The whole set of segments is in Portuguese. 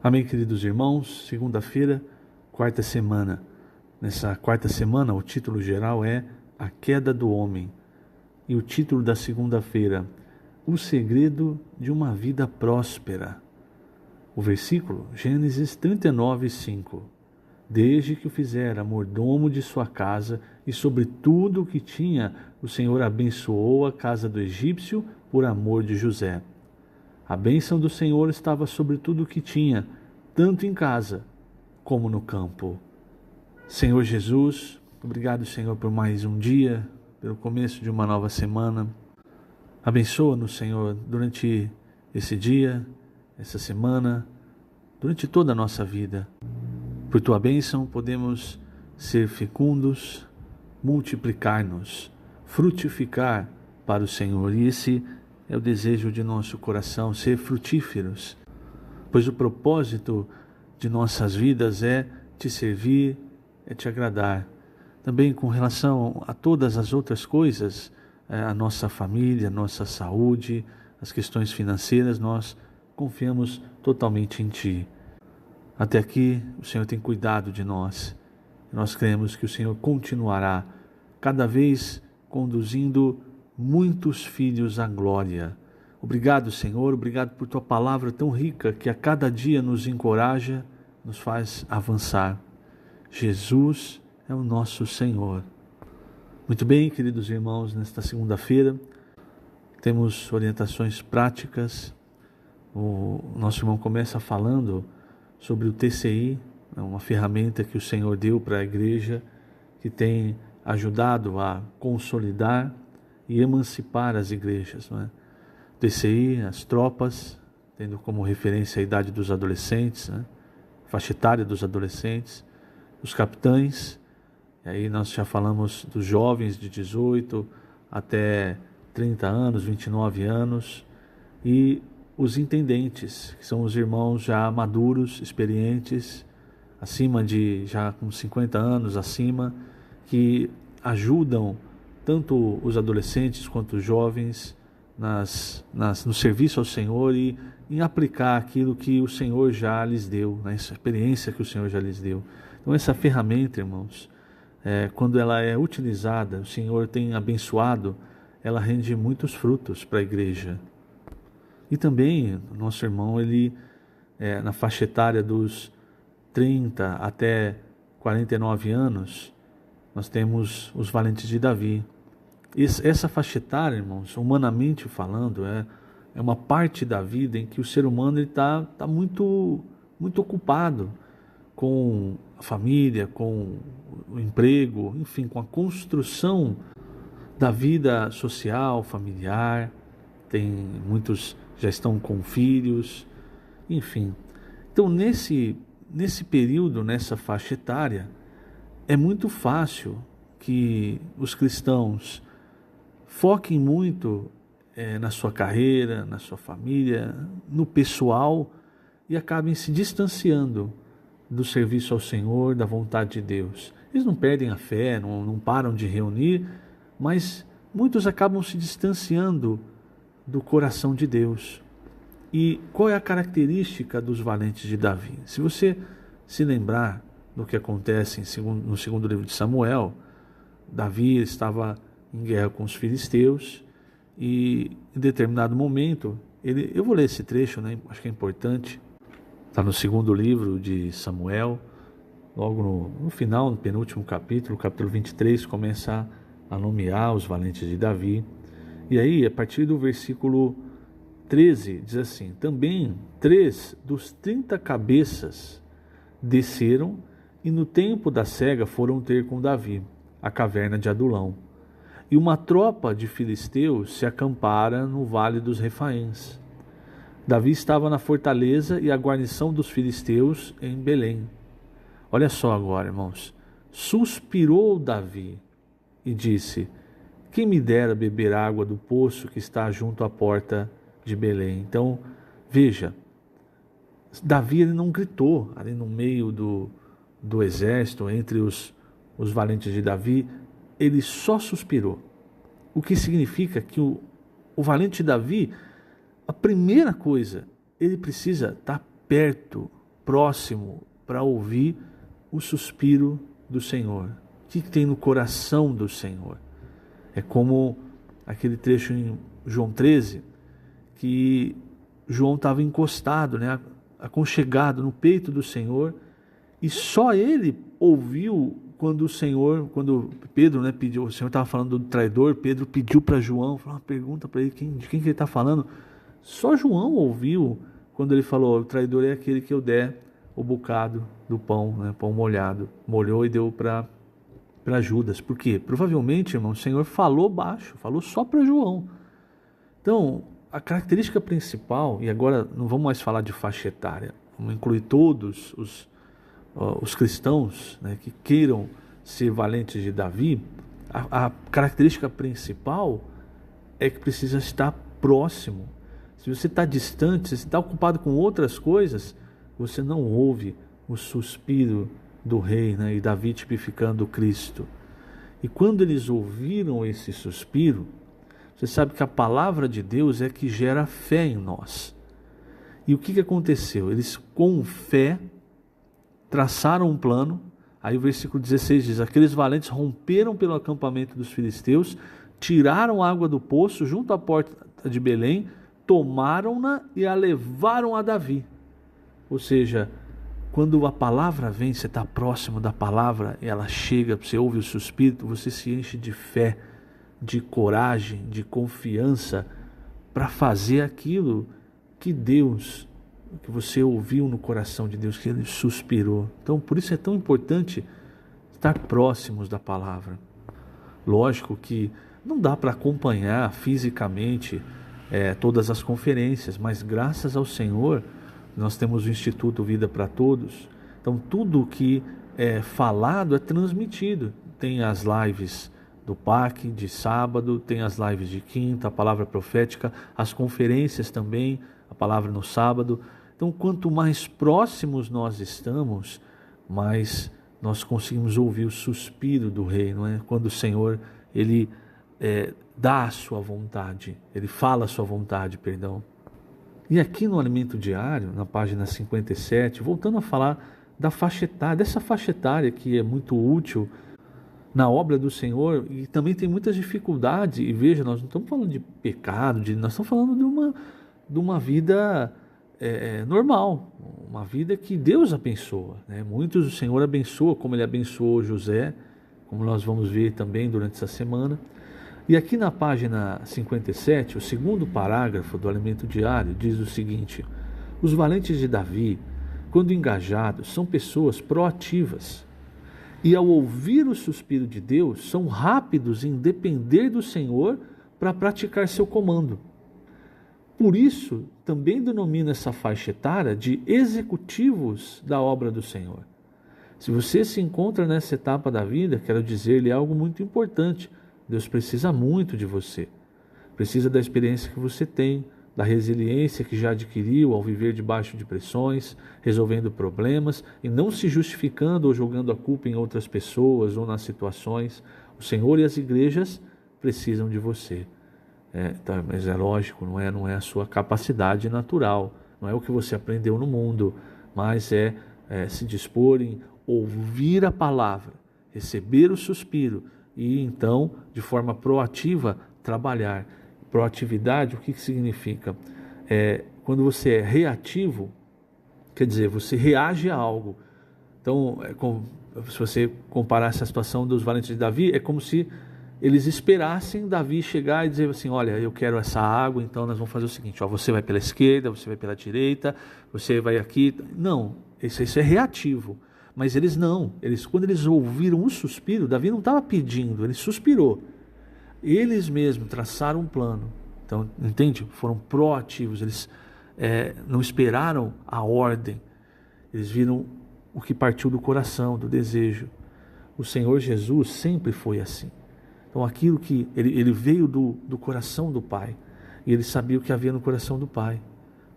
Amém, queridos irmãos. Segunda-feira, quarta semana. Nessa quarta semana, o título geral é A Queda do Homem. E o título da segunda-feira, O Segredo de uma Vida Próspera. O versículo, Gênesis 39, 5. Desde que o fizera mordomo de sua casa e sobre tudo o que tinha, o Senhor abençoou a casa do egípcio por amor de José. A bênção do Senhor estava sobre tudo o que tinha, tanto em casa como no campo. Senhor Jesus, obrigado, Senhor, por mais um dia, pelo começo de uma nova semana. Abençoa-nos, Senhor, durante esse dia, essa semana, durante toda a nossa vida. Por Tua bênção podemos ser fecundos, multiplicar-nos, frutificar para o Senhor. E esse é o desejo de nosso coração, ser frutíferos, pois o propósito de nossas vidas é Te servir, é Te agradar. Também com relação a todas as outras coisas, a nossa família, a nossa saúde, as questões financeiras, nós confiamos totalmente em Ti. Até aqui o Senhor tem cuidado de nós. Nós cremos que o Senhor continuará cada vez conduzindo muitos filhos à glória. Obrigado, Senhor, obrigado por Tua palavra tão rica que a cada dia nos encoraja, nos faz avançar. Jesus é o nosso Senhor. Muito bem, queridos irmãos, nesta segunda-feira temos orientações práticas. O nosso irmão começa falando sobre o TCI, uma ferramenta que o Senhor deu para a igreja, que tem ajudado a consolidar e emancipar as igrejas, não é? TCI, as tropas, tendo como referência a idade dos adolescentes, né? Faixa etária dos adolescentes, os capitães, e aí nós já falamos dos jovens de 18 até 30 anos, 29 anos, e os intendentes, que são os irmãos já maduros, experientes, acima de, já com 50 anos acima, que ajudam tanto os adolescentes quanto os jovens no serviço ao Senhor e em aplicar aquilo que o Senhor já lhes deu, né? Essa experiência que o Senhor já lhes deu. Então essa ferramenta, irmãos, quando ela é utilizada, o Senhor tem abençoado, ela rende muitos frutos para a igreja. E também o nosso irmão, ele na faixa etária dos 30 até 49 anos, nós temos os valentes de Davi. Essa faixa etária, irmãos, humanamente falando, é uma parte da vida em que o ser humano está muito, muito ocupado com a família, com o emprego, enfim, com a construção da vida social, familiar. Muitos já estão com filhos, enfim. Então, nesse período, nessa faixa etária, é muito fácil que os cristãos foquem muito na sua carreira, na sua família, no pessoal e acabem se distanciando do serviço ao Senhor, da vontade de Deus. Eles não perdem a fé, não param de reunir, mas muitos acabam se distanciando do coração de Deus. E qual é a característica dos valentes de Davi? Se você se lembrar do que acontece no segundo livro de Samuel, Davi estava em guerra com os filisteus e em determinado momento, eu vou ler esse trecho, né? Acho que é importante, está no segundo livro de Samuel, logo no final, no penúltimo capítulo 23, começa a nomear os valentes de Davi. E aí, a partir do versículo 13, diz assim: também 3 dos 30 cabeças desceram e no tempo da cega foram ter com Davi a caverna de Adulão. E uma tropa de filisteus se acampara no vale dos Refaíns. Davi estava na fortaleza e a guarnição dos filisteus em Belém. Olha só agora, irmãos. Suspirou Davi e disse: quem me dera beber água do poço que está junto à porta de Belém. Então, veja, Davi ele não gritou ali no meio do exército, entre os valentes de Davi, ele só suspirou. O que significa que o valente Davi, a primeira coisa, ele precisa estar perto próximo para ouvir o suspiro do Senhor. O que tem no coração do Senhor? É como aquele trecho em João 13, que João estava encostado, né, aconchegado no peito do Senhor, e só ele ouviu quando Pedro, né, pediu, o Senhor estava falando do traidor, Pedro pediu para João, falou uma pergunta para ele, de quem que ele está falando? Só João ouviu quando ele falou, o traidor é aquele que eu der o bocado do pão, né, pão molhado, molhou e deu para Judas. Por quê? Provavelmente, irmão, o Senhor falou baixo, falou só para João. Então, a característica principal, e agora não vamos mais falar de faixa etária, vamos incluir todos os cristãos, né, que queiram ser valentes de Davi, a característica principal é que precisa estar próximo. Se você está distante, se você está ocupado com outras coisas, você não ouve o suspiro do rei, né, e Davi tipificando Cristo. E quando eles ouviram esse suspiro, você sabe que a palavra de Deus é que gera fé em nós. E o que aconteceu? Eles com fé traçaram um plano. Aí o versículo 16 diz, aqueles valentes romperam pelo acampamento dos filisteus, tiraram água do poço junto à porta de Belém, tomaram-na e a levaram a Davi. Ou seja, quando a palavra vem, você está próximo da palavra, ela chega, você ouve o suspiro, você se enche de fé, de coragem, de confiança para fazer aquilo que Deus, que você ouviu no coração de Deus, que Ele suspirou. Então, por isso é tão importante estar próximos da palavra. Lógico que não dá para acompanhar fisicamente todas as conferências, mas graças ao Senhor, nós temos o Instituto Vida para Todos. Então, tudo que é falado é transmitido. Tem as lives do PAC de sábado, tem as lives de quinta, a palavra profética, as conferências também, a palavra no sábado. Então, quanto mais próximos nós estamos, mais nós conseguimos ouvir o suspiro do Rei, não é? Quando o Senhor, Ele dá a sua vontade, Ele fala a sua vontade, perdão. E aqui no Alimento Diário, na página 57, voltando a falar da faixa etária, dessa faixa etária que é muito útil na obra do Senhor e também tem muitas dificuldades. E veja, nós não estamos falando de pecado, nós estamos falando de uma vida normal, uma vida que Deus abençoa, né? Muitos o Senhor abençoa, como Ele abençoou José, como nós vamos ver também durante essa semana. E aqui na página 57, o segundo parágrafo do Alimento Diário diz o seguinte: os valentes de Davi, quando engajados, são pessoas proativas e ao ouvir o suspiro de Deus, são rápidos em depender do Senhor para praticar seu comando. Por isso, também denomina essa faixa etária de executivos da obra do Senhor. Se você se encontra nessa etapa da vida, quero dizer-lhe algo muito importante. Deus precisa muito de você, precisa da experiência que você tem, da resiliência que já adquiriu ao viver debaixo de pressões, resolvendo problemas e não se justificando ou jogando a culpa em outras pessoas ou nas situações. O Senhor e as igrejas precisam de você. Mas é lógico, não é a sua capacidade natural, não é o que você aprendeu no mundo, mas é se dispor em ouvir a palavra, receber o suspiro, e então, de forma proativa, trabalhar. Proatividade, o que significa? Quando você é reativo, quer dizer, você reage a algo. Então, se você comparar essa situação dos valentes de Davi, é como se eles esperassem Davi chegar e dizer assim, olha, eu quero essa água, então nós vamos fazer o seguinte, você vai pela esquerda, você vai pela direita, você vai aqui. Não, isso é reativo. Mas eles não, quando eles ouviram o suspiro, Davi não estava pedindo, ele suspirou. Eles mesmos traçaram um plano. Então, entende? Foram proativos, eles não esperaram a ordem, eles viram o que partiu do coração, do desejo. O Senhor Jesus sempre foi assim. Então, aquilo que ele veio do coração do Pai, e ele sabia o que havia no coração do Pai.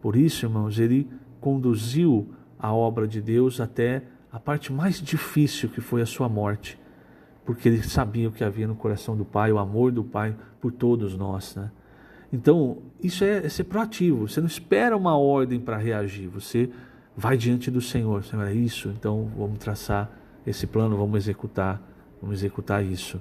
Por isso, irmãos, ele conduziu a obra de Deus até a parte mais difícil, que foi a sua morte, porque ele sabia o que havia no coração do Pai, o amor do Pai por todos nós, né? Então, isso é ser proativo. Você não espera uma ordem para reagir, você vai diante do Senhor. Senhor, é isso, então vamos traçar esse plano, vamos executar isso.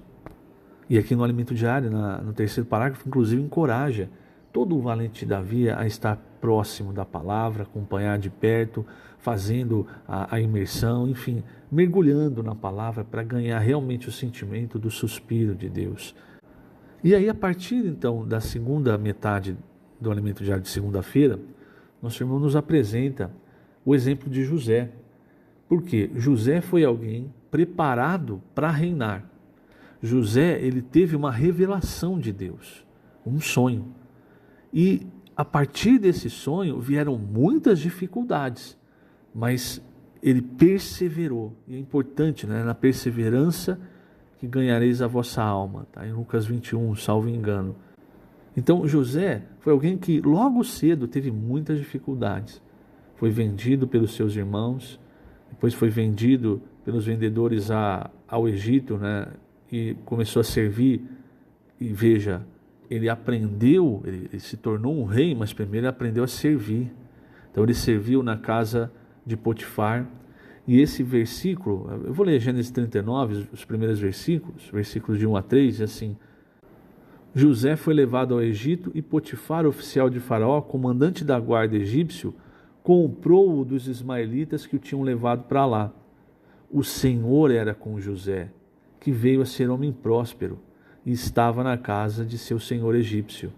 E aqui no Alimento Diário, no terceiro parágrafo, inclusive encoraja todo o valente de Davi a estar próximo da palavra, acompanhar de perto, fazendo a imersão, enfim, mergulhando na palavra para ganhar realmente o sentimento do suspiro de Deus. E aí, a partir então da segunda metade do Alimento Diário de segunda-feira, nosso irmão nos apresenta o exemplo de José. Porque José foi alguém preparado para reinar. José, ele teve uma revelação de Deus, um sonho. E a partir desse sonho vieram muitas dificuldades, mas ele perseverou. E é importante, né? Na perseverança que ganhareis a vossa alma. Tá? Em Lucas 21, salvo engano. Então José foi alguém que logo cedo teve muitas dificuldades. Foi vendido pelos seus irmãos, depois foi vendido pelos vendedores ao Egito, né? E começou a servir. E veja, ele aprendeu, ele se tornou um rei, mas primeiro ele aprendeu a servir. Então ele serviu na casa de Potifar. E esse versículo, eu vou ler Gênesis 39, os primeiros versículos de 1 a 3, diz assim: José foi levado ao Egito e Potifar, oficial de Faraó, comandante da guarda egípcio, comprou-o dos ismaelitas que o tinham levado para lá. O Senhor era com José, que veio a ser homem próspero, e estava na casa de seu senhor egípcio.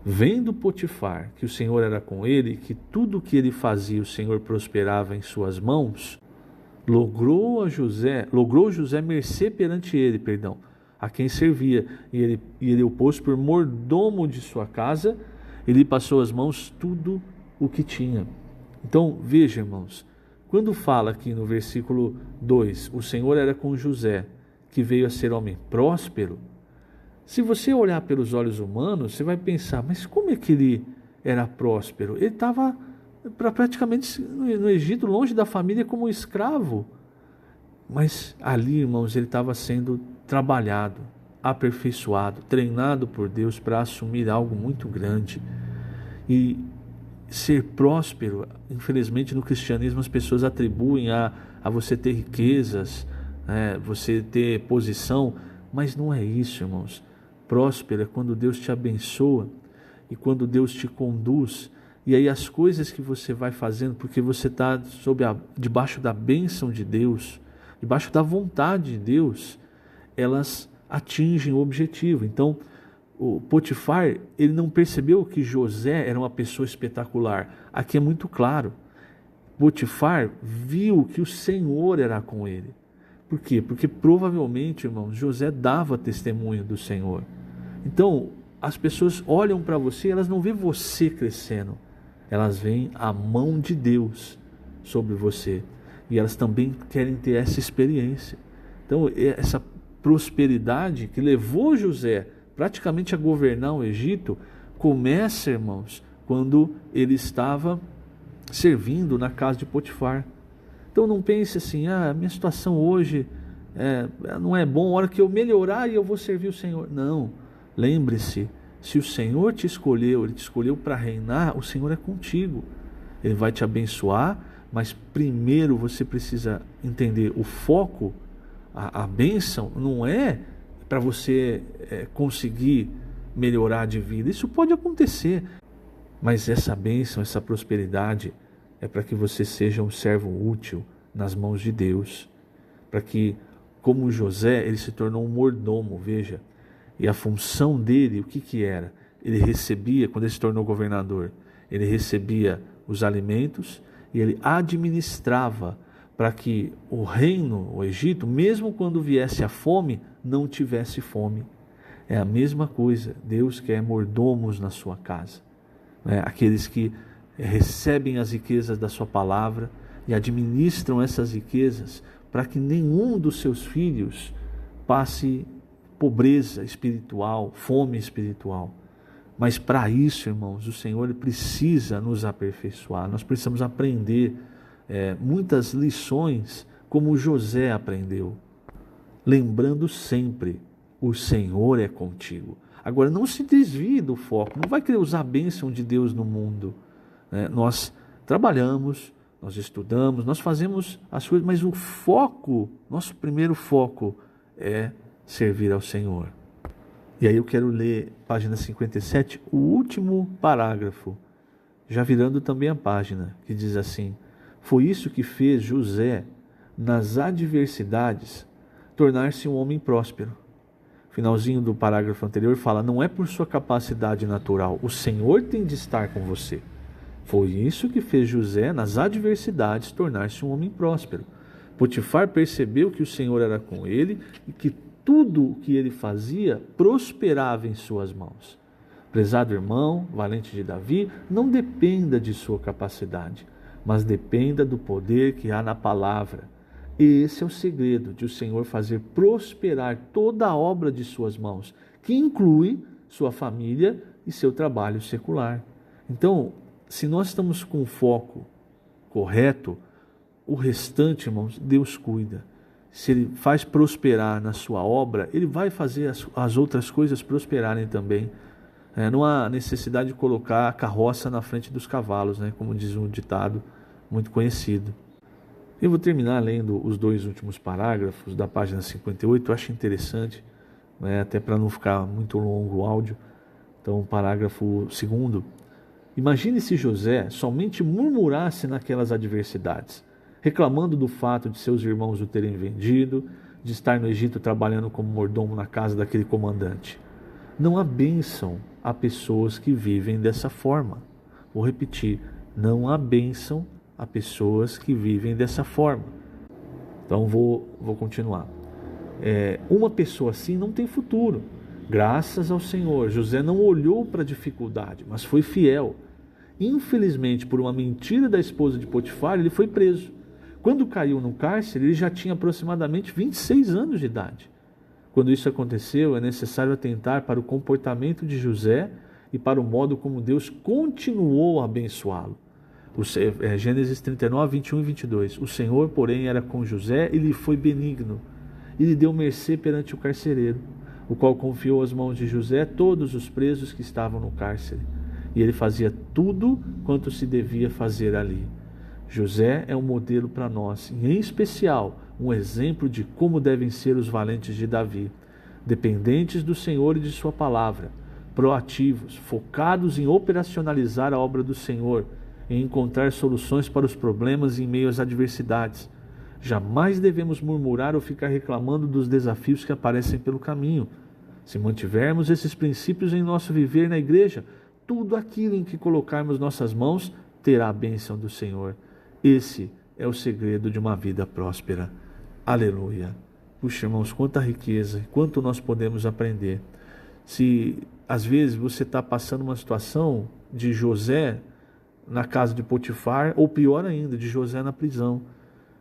Vendo Potifar que o Senhor era com ele, que tudo o que ele fazia o Senhor prosperava em suas mãos, logrou José mercê perante ele, a quem servia, e ele o pôs por mordomo de sua casa, e lhe passou às mãos tudo o que tinha. Então, veja, irmãos, quando fala aqui no versículo 2, o Senhor era com José, que veio a ser homem próspero, se você olhar pelos olhos humanos, você vai pensar, mas como é que ele era próspero? Ele estava praticamente no Egito, longe da família, como um escravo. Mas ali, irmãos, ele estava sendo trabalhado, aperfeiçoado, treinado por Deus para assumir algo muito grande. E ser próspero, infelizmente no cristianismo as pessoas atribuem a você ter riquezas, você ter posição, mas não é isso, irmãos. Próspero é quando Deus te abençoa e quando Deus te conduz, e aí as coisas que você vai fazendo, porque você está debaixo da bênção de Deus, debaixo da vontade de Deus, elas atingem o objetivo. Então, o Potifar, ele não percebeu que José era uma pessoa espetacular. Aqui é muito claro. Potifar viu que o Senhor era com ele. Por quê? Porque provavelmente, irmãos, José dava testemunho do Senhor. Então, as pessoas olham para você e elas não veem você crescendo. Elas veem a mão de Deus sobre você. E elas também querem ter essa experiência. Então, essa prosperidade que levou José praticamente a governar o Egito, começa, irmãos, quando ele estava servindo na casa de Potifar. Então não pense assim, minha situação hoje não é bom, a hora que eu melhorar e eu vou servir o Senhor. Não, lembre-se, se o Senhor te escolheu, Ele te escolheu para reinar, o Senhor é contigo. Ele vai te abençoar, mas primeiro você precisa entender o foco, a bênção não é para você conseguir melhorar de vida. Isso pode acontecer, mas essa bênção, essa prosperidade é para que você seja um servo útil nas mãos de Deus, para que, como José, ele se tornou um mordomo, veja, e a função dele, o que era? Ele recebia, quando ele se tornou governador, ele recebia os alimentos e ele administrava para que o reino, o Egito, mesmo quando viesse a fome, não tivesse fome. É a mesma coisa, Deus quer mordomos na sua casa, aqueles que recebem as riquezas da sua palavra e administram essas riquezas para que nenhum dos seus filhos passe pobreza espiritual, fome espiritual. Mas para isso, irmãos, o Senhor precisa nos aperfeiçoar. Nós precisamos aprender muitas lições como José aprendeu. Lembrando sempre, o Senhor é contigo. Agora, não se desvie do foco, não vai querer usar a bênção de Deus no mundo. Nós trabalhamos, nós estudamos, nós fazemos as coisas, mas o foco, nosso primeiro foco é servir ao Senhor. E aí eu quero ler, página 57, o último parágrafo, já virando também a página, que diz assim: foi isso que fez José, nas adversidades, tornar-se um homem próspero. Finalzinho do parágrafo anterior fala: não é por sua capacidade natural, o Senhor tem de estar com você. Foi isso que fez José, nas adversidades, tornar-se um homem próspero. Potifar percebeu que o Senhor era com ele e que tudo o que ele fazia prosperava em suas mãos. Prezado irmão, valente de Davi, não dependa de sua capacidade, mas dependa do poder que há na palavra. Esse é o segredo de o Senhor fazer prosperar toda a obra de suas mãos, que inclui sua família e seu trabalho secular. Então, se nós estamos com o foco correto, o restante, irmãos, Deus cuida. Se Ele faz prosperar na sua obra, Ele vai fazer as outras coisas prosperarem também. Não há necessidade de colocar a carroça na frente dos cavalos, como diz um ditado muito conhecido. Eu vou terminar lendo os 2 últimos parágrafos da página 58, eu acho interessante, até para não ficar muito longo o áudio. Então, parágrafo 2. Imagine se José somente murmurasse naquelas adversidades, reclamando do fato de seus irmãos o terem vendido, de estar no Egito trabalhando como mordomo na casa daquele comandante. Não há bênção a pessoas que vivem dessa forma. Vou repetir, não há bênção a pessoas que vivem dessa forma. Então vou continuar. Uma pessoa assim não tem futuro. Graças ao Senhor, José não olhou para a dificuldade, mas foi fiel. Infelizmente, por uma mentira da esposa de Potifar, ele foi preso. Quando caiu no cárcere, ele já tinha aproximadamente 26 anos de idade. Quando isso aconteceu, é necessário atentar para o comportamento de José e para o modo como Deus continuou a abençoá-lo. Gênesis 39, 21 e 22. O Senhor, porém, era com José e lhe foi benigno, e lhe deu mercê perante o carcereiro, o qual confiou às mãos de José todos os presos que estavam no cárcere. E ele fazia tudo quanto se devia fazer ali. José é um modelo para nós, e em especial, um exemplo de como devem ser os valentes de Davi, dependentes do Senhor e de sua palavra, proativos, focados em operacionalizar a obra do Senhor, em encontrar soluções para os problemas em meio às adversidades. Jamais devemos murmurar ou ficar reclamando dos desafios que aparecem pelo caminho. Se mantivermos esses princípios em nosso viver na igreja, tudo aquilo em que colocarmos nossas mãos terá a bênção do Senhor. Esse é o segredo de uma vida próspera. Aleluia. Puxa, irmãos, quanta riqueza, quanto nós podemos aprender. Se às vezes você está passando uma situação de José na casa de Potifar, ou pior ainda, de José na prisão,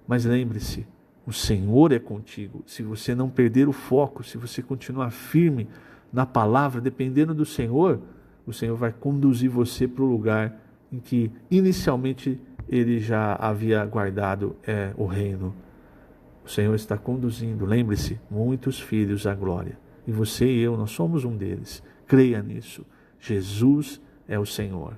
mas lembre-se, o Senhor é contigo. Se você não perder o foco, se você continuar firme na palavra, dependendo do Senhor, o Senhor vai conduzir você para o lugar em que inicialmente Ele já havia guardado o reino. O Senhor está conduzindo, lembre-se, muitos filhos à glória. E você e eu, nós somos um deles. Creia nisso. Jesus é o Senhor.